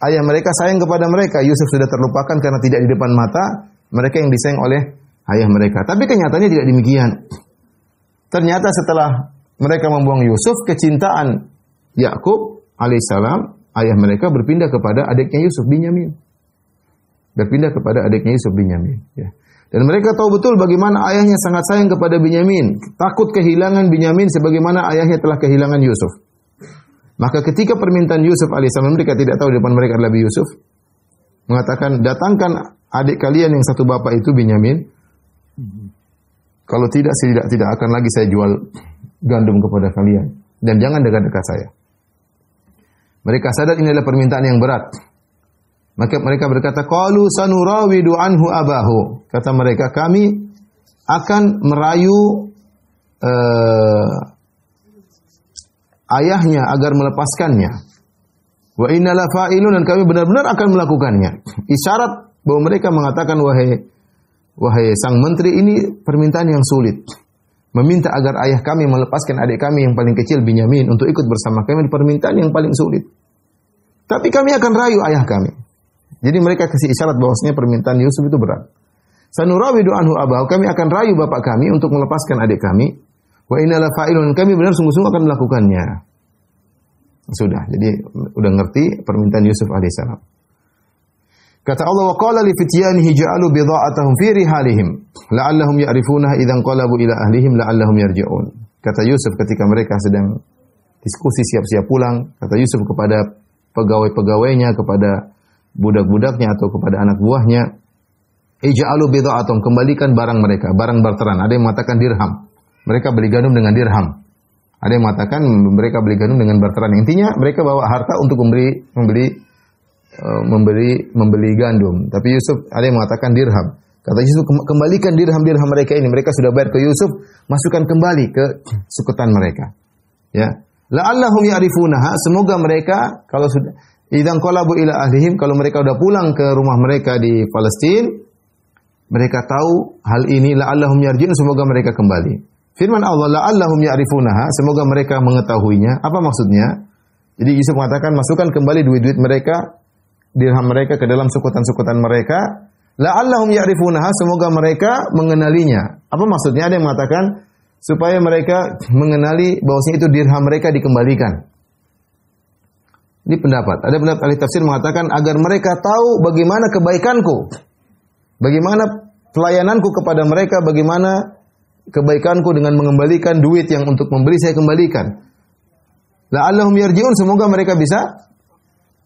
ayah mereka sayang kepada mereka. Yusuf sudah terlupakan karena tidak di depan mata, mereka yang disayang oleh ayah mereka. Tapi kenyataannya tidak demikian. Ternyata setelah mereka membuang Yusuf, kecintaan Yakub alaihissalam, ayah mereka berpindah kepada adiknya Yusuf, Binyamin. Berpindah kepada adiknya Yusuf, Binyamin. Ya. Dan mereka tahu betul bagaimana ayahnya sangat sayang kepada Binyamin. Takut kehilangan Binyamin sebagaimana ayahnya telah kehilangan Yusuf. Maka ketika permintaan Yusuf alaihissalam, mereka tidak tahu di depan mereka adalah Yusuf, mengatakan, datangkan adik kalian yang satu bapak itu, Binyamin. Kalau tidak, tidak akan lagi saya jual gandum kepada kalian. Dan jangan dekat-dekat saya. Mereka sadar ini adalah permintaan yang berat. Maka mereka berkata, qalu sanurawidu anhu abahu. Kata mereka, kami akan merayu ayahnya agar melepaskannya. Wa inna la fa'ilun, dan kami benar-benar akan melakukannya. Isyarat bahwa mereka mengatakan, wahai sang menteri, ini permintaan yang sulit. Meminta agar ayah kami melepaskan adik kami yang paling kecil, Binyamin, untuk ikut bersama kami, permintaan yang paling sulit. Tapi kami akan rayu ayah kami. Jadi mereka kasih isyarat bahwasanya permintaan Yusuf itu berat. Sanurawidu anhu abahu, kami akan rayu bapak kami untuk melepaskan adik kami. Wa inna la fa'ilun, kami benar sungguh-sungguh akan melakukannya. Sudah, jadi udah ngerti permintaan Yusuf alaihissalam. Kata Allah, wa qala li fityanihi ja'alu bidha'atahum fi rihalihim la'allahum ya'rifunaha idzan qalabu ila ahlihim la'allahum yarji'un. Kata Yusuf ketika mereka sedang diskusi siap-siap pulang, kata Yusuf kepada pegawai-pegawainya, kepada budak-budaknya atau kepada anak buahnya, ij'alu bidha'atahum, kembalikan barang mereka, barang barteran. Ada yang mengatakan dirham. Mereka beli gandum dengan dirham. Ada yang mengatakan mereka beli gandum dengan barteran. Intinya mereka bawa harta untuk membeli gandum. Tapi Yusuf ada yang mengatakan dirham. Kata Yusuf, kembalikan dirham-dirham mereka ini. Mereka sudah bayar ke Yusuf, masukkan kembali ke suketan mereka. Ya. La'allahum ya'rifunaha, semoga mereka kalau sudah idzan qalabu ila ahlihim, kalau mereka sudah pulang ke rumah mereka di Palestina, mereka tahu hal ini, la'allahum yarji'un, semoga mereka kembali. Firman Allah, la'allahum ya'rifunaha, semoga mereka mengetahuinya. Apa maksudnya? Jadi Yusuf mengatakan, masukkan kembali duit-duit mereka, dirham mereka ke dalam sukutan-sukutan mereka. La'allahum ya'rifunaha, semoga mereka mengenalinya. Apa maksudnya? Ada yang mengatakan supaya mereka mengenali bahwasanya itu dirham mereka dikembalikan. Ini pendapat. Ada pendapat ahli tafsir mengatakan agar mereka tahu bagaimana kebaikanku, bagaimana pelayananku kepada mereka, bagaimana kebaikanku dengan mengembalikan duit yang untuk membeli saya kembalikan. La'allahum yarji'un, semoga mereka bisa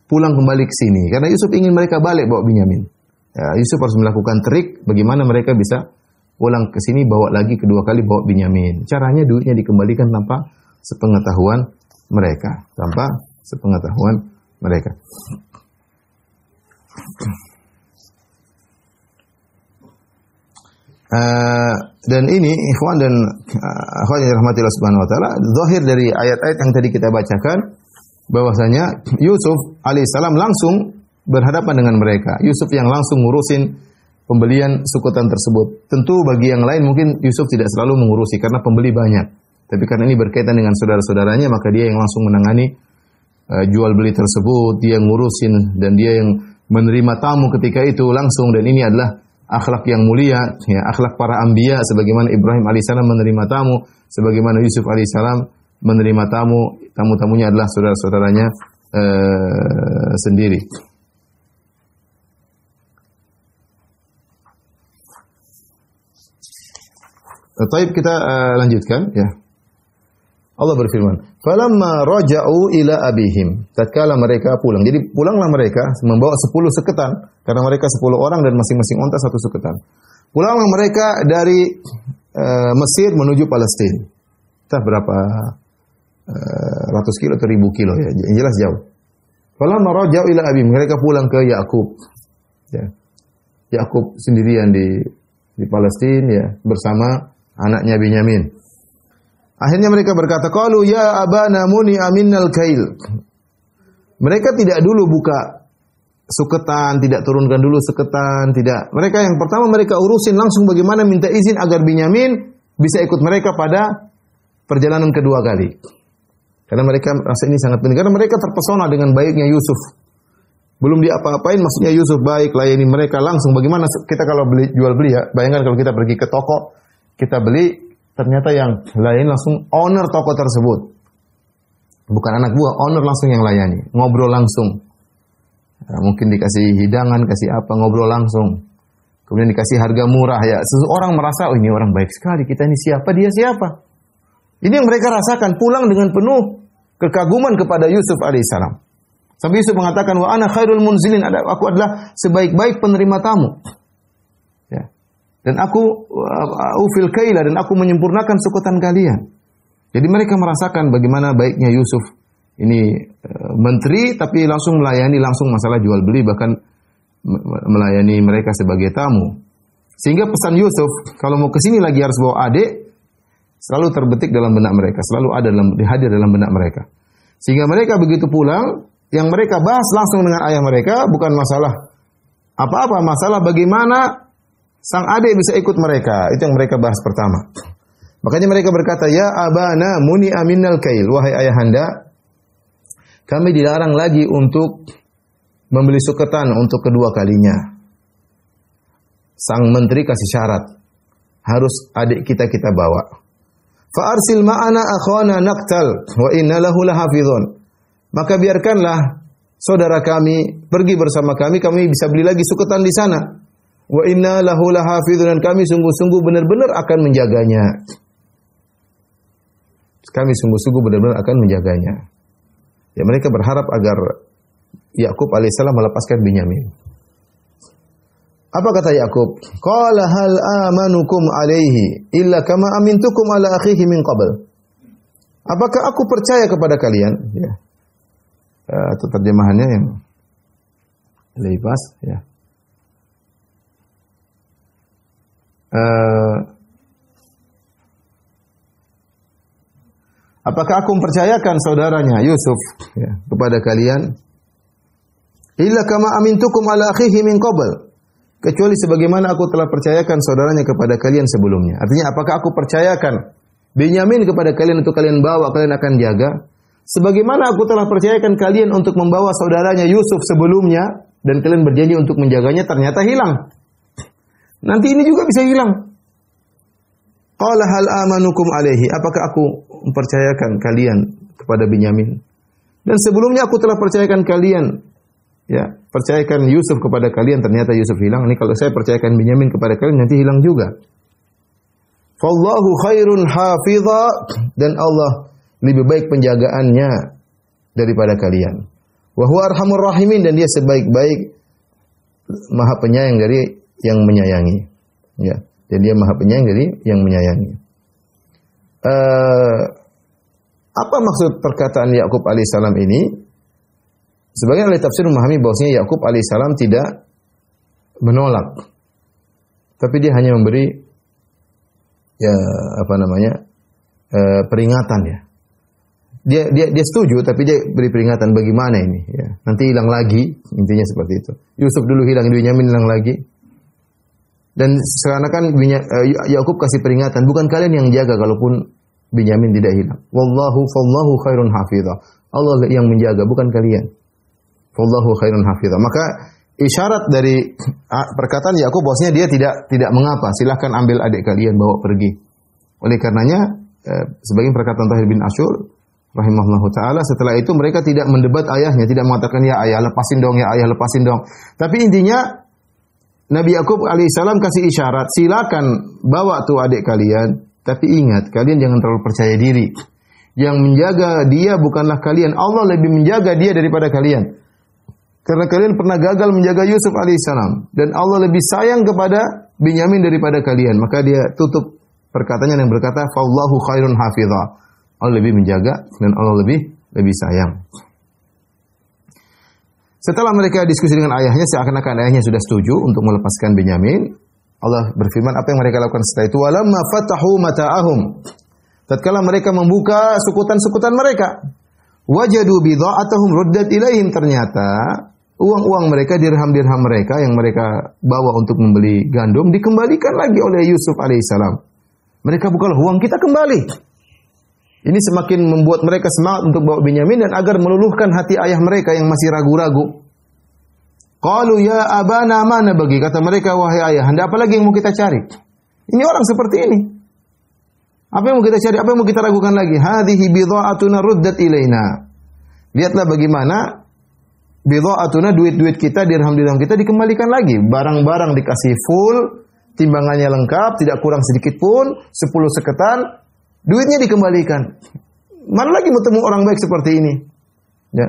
pulang kembali ke sini. Karena Yusuf ingin mereka balik bawa Binyamin. Ya, Yusuf harus melakukan trik bagaimana mereka bisa pulang ke sini, bawa lagi kedua kali bawa Binyamin. Caranya duitnya dikembalikan tanpa sepengetahuan mereka. Tanpa sepengetahuan mereka. Dan ini ikhwan dan akhwat yang dirahmati Allah Subhanahu wa taala, zahir dari ayat-ayat yang tadi kita bacakan bahwasanya Yusuf alaihissalam langsung berhadapan dengan mereka. Yusuf yang langsung ngurusin pembelian sukutan tersebut. Tentu bagi yang lain mungkin Yusuf tidak selalu mengurusi karena pembeli banyak. Tapi karena ini berkaitan dengan saudara-saudaranya, maka dia yang langsung menangani jual beli tersebut, dia ngurusin dan dia yang menerima tamu ketika itu langsung, dan ini adalah akhlak yang mulia, ya, akhlak para anbiya, sebagaimana Ibrahim alaihissalam menerima tamu, sebagaimana Yusuf alaihissalam menerima tamu, tamu-tamunya adalah saudara-saudaranya sendiri. Taib, kita lanjutkan, ya. Allah berfirman, "Falamma raja'u ila abihim." Tatkala mereka pulang. Jadi pulanglah mereka membawa 10 seketan karena mereka 10 orang dan masing-masing unta 1 seketan. Pulanglah mereka dari Mesir menuju Palestina. entah berapa ratus kilo atau ribu kilo ya, yang jelas jauh. Falamma raja'u ila abi, mereka pulang ke Yakub. Ya. Yakub sendirian di Palestina ya, bersama anaknya Binyamin. Akhirnya mereka berkata, qalu ya abana muni aminnal kail. Mereka tidak dulu buka suketan, tidak turunkan dulu suketan, tidak. Mereka yang pertama mereka urusin langsung bagaimana minta izin agar Binyamin bisa ikut mereka pada perjalanan kedua kali. Karena mereka rasa ini sangat penting. Karena mereka terpesona dengan baiknya Yusuf. Belum dia apa-apain, maksudnya Yusuf baik, layani mereka langsung. Bagaimana kita kalau jual beli ya, bayangkan kalau kita pergi ke toko, kita beli, ternyata yang layani langsung owner toko tersebut. Bukan anak buah, owner langsung yang layani. Ngobrol langsung. Nah, mungkin dikasih hidangan, kasih apa, ngobrol langsung. Kemudian dikasih harga murah ya. Seseorang merasa, oh ini orang baik sekali, kita ini siapa, dia siapa. Ini yang mereka rasakan, pulang dengan penuh kekaguman kepada Yusuf alaihissalam. Sampai Yusuf mengatakan, wa ana khairul munzilin, aku adalah sebaik-baik penerima tamu. Ya. Dan aku ufil kaila, dan aku menyempurnakan sukutan kalian. Jadi mereka merasakan bagaimana baiknya Yusuf. Ini menteri, tapi langsung melayani langsung masalah jual beli, bahkan melayani mereka sebagai tamu. Sehingga pesan Yusuf, kalau mau kesini lagi harus bawa adik, selalu terbetik dalam benak mereka, selalu ada hadir dalam benak mereka. Sehingga mereka begitu pulang, yang mereka bahas langsung dengan ayah mereka bukan masalah apa-apa, masalah bagaimana sang adik bisa ikut mereka. Itu yang mereka bahas pertama. Makanya mereka berkata, ya abana muni aminal kail, wahai ayahanda, kami dilarang lagi untuk membeli suketan untuk kedua kalinya. Sang menteri kasih syarat, harus adik kita bawa. Fa'arsil ma'ana akhwana naqtal wa inna lahu lahafizun. Maka biarkanlah saudara kami pergi bersama kami bisa beli lagi suketan di sana. Wa inna lahu lahafizun, dan kami sungguh-sungguh benar-benar akan menjaganya. Kami sungguh-sungguh benar-benar akan menjaganya. Ya, mereka berharap agar Yakub alaihissalam melepaskan Binyamin. Apa kata Yakub? Qala hal amanukum alaihi illa kama amintukum ala akhihi min qabl. Apakah aku percaya kepada kalian? Ya. Itu terjemahannya yang lebih pas ya. Apakah aku mempercayakan saudaranya Yusuf ya, kepada kalian? Illa kama amintukum ala akhihi min qabl. Kecuali sebagaimana aku telah percayakan saudaranya kepada kalian sebelumnya. Artinya, apakah aku percayakan Binyamin kepada kalian untuk kalian bawa, kalian akan jaga? Sebagaimana aku telah percayakan kalian untuk membawa saudaranya Yusuf sebelumnya, dan kalian berjanji untuk menjaganya, ternyata hilang. Nanti ini juga bisa hilang. Qala hal amanukum alaihi. Apakah aku mempercayakan kalian kepada Binyamin? Dan sebelumnya aku telah percayakan kalian, ya, percayakan Yusuf kepada kalian, ternyata Yusuf hilang. Ini kalau saya percayakan Binyamin kepada kalian, nanti hilang juga. Fallahu khairun hafidha, dan Allah lebih baik penjagaannya daripada kalian. Wa huwa arhamur rahimin, dan dia sebaik-baik Maha Penyayang dari yang menyayangi. Ya, dan dia Maha Penyayang dari yang menyayangi. Apa maksud perkataan Yakub alaihissalam ini? Sebagian ahli tafsir memahami bahwasanya Yakub alaihissalam tidak menolak, tapi dia hanya memberi peringatan ya. Dia setuju, tapi dia beri peringatan bagaimana ini ya. Nanti hilang lagi, intinya seperti itu. Yusuf dulu hilang, Binyamin hilang lagi. Dan seakan-akan Yakub kasih peringatan, bukan kalian yang jaga kalaupun Binyamin tidak hilang. Fallahu khairun hafidha. Allah yang menjaga, bukan kalian. Wallahu khairun hafidha. Maka isyarat dari perkataan Yakub bahwasanya dia tidak mengapa, silakan ambil adik kalian bawa pergi. Oleh karenanya sebagian perkataan Tahir bin Ashur rahimahullahu taala, setelah itu mereka tidak mendebat ayahnya, tidak mengatakan ya ayah lepasin dong, ya ayah lepasin dong. Tapi intinya Nabi Yakub alaihissalam kasih isyarat, silakan bawa tuh adik kalian, tapi ingat kalian jangan terlalu percaya diri. Yang menjaga dia bukanlah kalian, Allah lebih menjaga dia daripada kalian. Karena kalian pernah gagal menjaga Yusuf alaihissalam, dan Allah lebih sayang kepada Binyamin daripada kalian. Maka dia tutup perkataannya yang berkata fallahu khairun hafidha. Allah lebih menjaga dan Allah lebih sayang. Setelah mereka diskusi dengan ayahnya, seakan-akan ayahnya sudah setuju untuk melepaskan Binyamin, Allah berfirman apa yang mereka lakukan setelah itu. Walamma fatahu mata'ahum. Tatkala mereka membuka sukutan-sukutan mereka, wajadu bidha'atahum ruddat ilaihim, ternyata uang-uang mereka, dirham-dirham mereka yang mereka bawa untuk membeli gandum dikembalikan lagi oleh Yusuf alaihissalam. Mereka bukalah uang kita kembali. Ini semakin membuat mereka semangat untuk bawa Binyamin dan agar meluluhkan hati ayah mereka yang masih ragu-ragu. Qalu ya abana mana bagi, kata mereka, wahai ayah, anda apa lagi yang mau kita cari? Ini orang seperti ini. Apa yang mau kita cari? Apa yang mau kita ragukan lagi? Hadhihi bidha'atuna ruddat ilaina. Lihatlah bagaimana bidha'atuna, duit-duit kita, dirham-dirham kita dikembalikan lagi. Barang-barang dikasih full, timbangannya lengkap, tidak kurang sedikit pun, 10 seketan. Duitnya dikembalikan. Mana lagi mau temu orang baik seperti ini? Ya.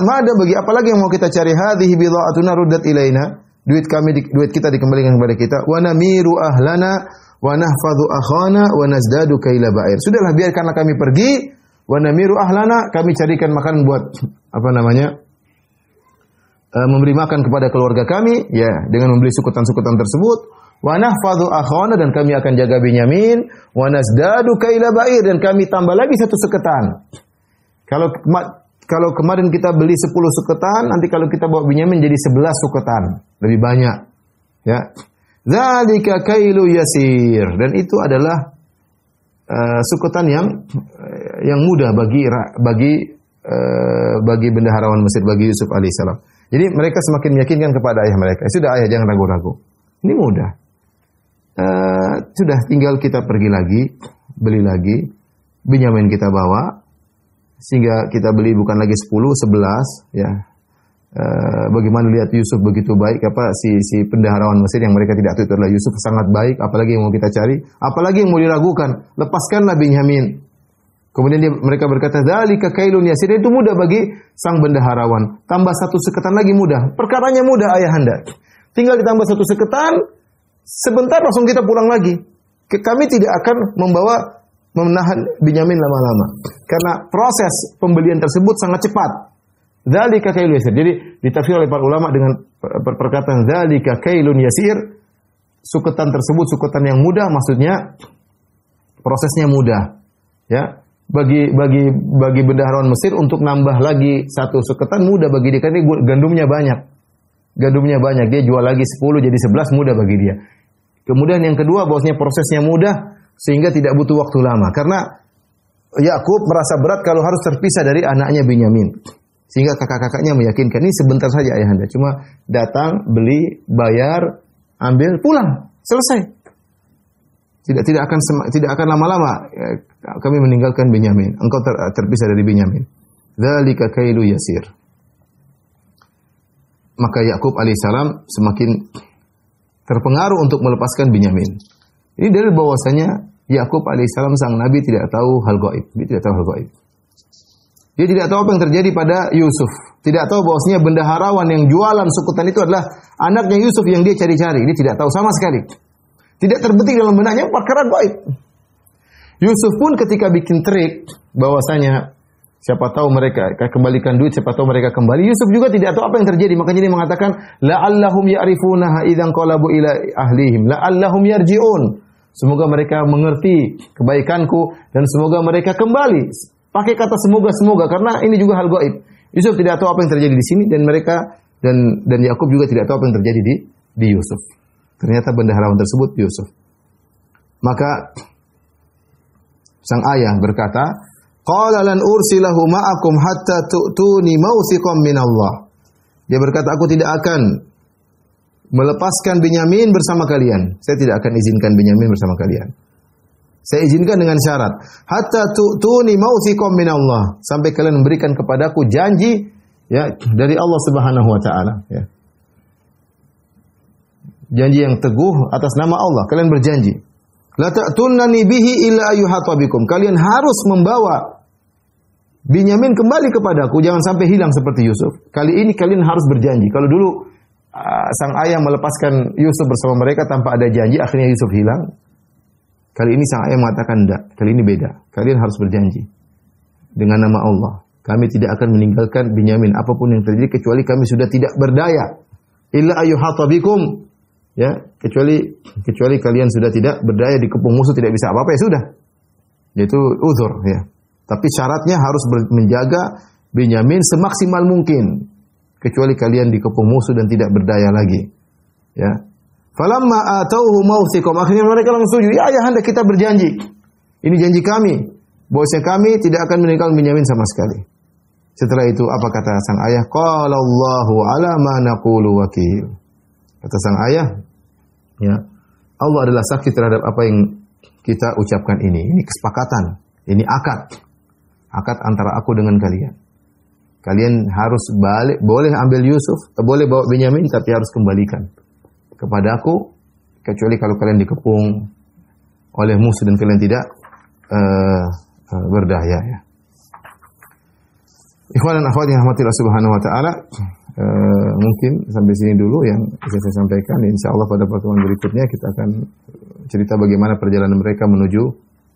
Mada bagi, apalagi yang mau kita cari? Hadhihi bidha'atuna ruddat ilaina. Duit kita dikembalikan kepada kita. Wa namiru ahlana wa nahfadhu akhana wa nazdadu kaila ba'ir. Sudahlah, biarkanlah kami pergi. Wa namiru ahlana, kami carikan makan buat memberi makan kepada keluarga kami, ya, dengan membeli sukutan-sukutan tersebut. Wa nahfadhu akhana, dan kami akan jaga Binyamin. Wa nazdadu kaila ba'ir, dan kami tambah lagi 1 seketan. Kalau kemarin kita beli 10 suketan, nanti kalau kita bawa Binyamin jadi 11 suketan, lebih banyak. Ya. Dzalika kailu yasir, dan itu adalah suketan yang mudah bagi bendaharawan Mesir, bagi Yusuf alaihissalam. Jadi mereka semakin meyakinkan kepada ayah mereka, sudah ayah, jangan ragu-ragu. Ini mudah. Sudah tinggal kita pergi lagi, beli lagi, Binyamin kita bawa, sehingga kita beli bukan lagi 10, 11, ya. Bagaimana lihat Yusuf begitu baik, si pendaharawan Mesir yang mereka tidak tahu itu adalah Yusuf sangat baik, apalagi yang mau kita cari, apalagi yang mau diragukan, lepaskanlah Binyamin. Kemudian mereka berkata, dzalika kailun yasir, itu mudah bagi sang bendaharawan. Tambah 1 seketan lagi mudah. Perkaranya mudah ayahanda. Tinggal ditambah 1 seketan, sebentar langsung kita pulang lagi. Kami tidak akan menahan Binyamin lama-lama. Karena proses pembelian tersebut sangat cepat. Dzalika kailun yasir. Jadi ditafsir oleh para ulama dengan perkataan dzalika kailun yasir. Suketan tersebut suketan yang mudah, maksudnya prosesnya mudah. Ya. Bagi bendaharawan Mesir untuk nambah lagi 1 suketan mudah bagi dia, karena gandumnya banyak. Dia jual lagi 10 jadi 11, mudah bagi dia. Kemudian yang kedua, bahwasanya prosesnya mudah sehingga tidak butuh waktu lama. Karena Yakub merasa berat kalau harus terpisah dari anaknya Binyamin. Sehingga kakak-kakaknya meyakinkan, ini sebentar saja ayahanda, cuma datang, beli, bayar, ambil, pulang, selesai. Tidak akan lama-lama kami meninggalkan Binyamin. Engkau terpisah dari Binyamin. Dzalika kailu yasir. Maka Yakub alaihissalam semakin terpengaruh untuk melepaskan Binyamin. Ini dari bahwasanya Yakub alaihissalam sang nabi tidak tahu hal gaib. Dia tidak tahu hal gaib. Dia tidak tahu apa yang terjadi pada Yusuf. Tidak tahu bahwasanya bendaharawan yang jualan sukutan itu adalah anaknya Yusuf yang dia cari-cari. Dia tidak tahu sama sekali. Tidak terbetik dalam benaknya perkara gaib. Yusuf pun ketika bikin trik bahwasanya siapa tahu mereka kembalikan duit, siapa tahu mereka kembali. Yusuf juga tidak tahu apa yang terjadi, makanya dia mengatakan la'allahum ya'rifunaha idzan qalabu ila ahlihim la'allahum yarji'un. Semoga mereka mengerti kebaikanku dan semoga mereka kembali. Pakai kata semoga karena ini juga hal gaib. Yusuf tidak tahu apa yang terjadi di sini dan mereka dan Yakub juga tidak tahu apa yang terjadi di Yusuf. Ternyata bendaharawan tersebut Yusuf. Maka sang ayah berkata, qala lan ursilahu ma'akum hatta tu'tuni mawthiqan min Allah. Dia berkata, aku tidak akan melepaskan Binyamin bersama kalian. Saya tidak akan izinkan Binyamin bersama kalian. Saya izinkan dengan syarat, hatta tu'tuni mawthiqan min Allah, sampai kalian memberikan kepadaku janji, ya, dari Allah Subhanahu wa taala, ya. Janji yang teguh atas nama Allah. Kalian berjanji. La ta'tunnani bihi illa ayyuhata bikum. Kalian harus membawa Binyamin kembali kepadaku, jangan sampai hilang seperti Yusuf. Kali ini kalian harus berjanji. Kalau dulu sang ayah melepaskan Yusuf bersama mereka tanpa ada janji, akhirnya Yusuf hilang. Kali ini sang ayah mengatakan enggak, kali ini beda. Kalian harus berjanji dengan nama Allah. Kami tidak akan meninggalkan Binyamin apapun yang terjadi kecuali kami sudah tidak berdaya. Illa ayyuhata bikum. Ya, kecuali kalian sudah tidak berdaya dikepung musuh tidak bisa apa-apa ya sudah. Yaitu uzur ya. Tapi syaratnya harus menjaga Binyamin semaksimal mungkin. Kecuali kalian dikepung musuh dan tidak berdaya lagi. Ya. Falamma atauhu mawthiqum, akhirnya mereka langsung setuju. Ya ayahanda, kita berjanji. Ini janji kami. Bahwasanya kami tidak akan meninggalkan Binyamin sama sekali. Setelah itu apa kata sang ayah? Qala Allahu ala ma naqulu wakil. Kata sang ayah, ya, Allah adalah saksi terhadap apa yang kita ucapkan ini. Ini kesepakatan, ini akad. Akad antara aku dengan kalian. Kalian harus balik, boleh ambil Yusuf, boleh bawa Binyamin, tapi harus kembalikan kepada aku, kecuali kalau kalian dikepung oleh musuh dan kalian tidak berdaya. Ya. Ikhwan dan akhwat yang rahmatillah subhanahu wa ta'ala, mungkin sampai sini dulu yang bisa saya sampaikan. Insyaallah pada pertemuan berikutnya kita akan cerita bagaimana perjalanan mereka menuju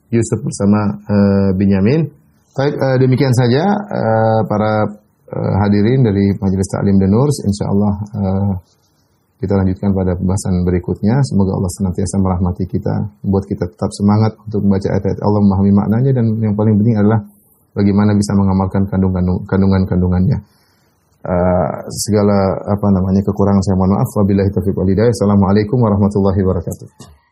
Yusuf bersama Binyamin. Baik, demikian saja para hadirin dari Majelis Ta'lim dan Nurs. Insyaallah kita lanjutkan pada pembahasan berikutnya. Semoga Allah senantiasa merahmati kita, membuat kita tetap semangat untuk membaca ayat-ayat Allah, memahami maknanya, dan yang paling penting adalah bagaimana bisa mengamalkan kandungan-kandungannya. Segala kekurangan saya mohon maaf. Wabillahi taufiq wal hidayah. Assalamualaikum warahmatullahi wabarakatuh.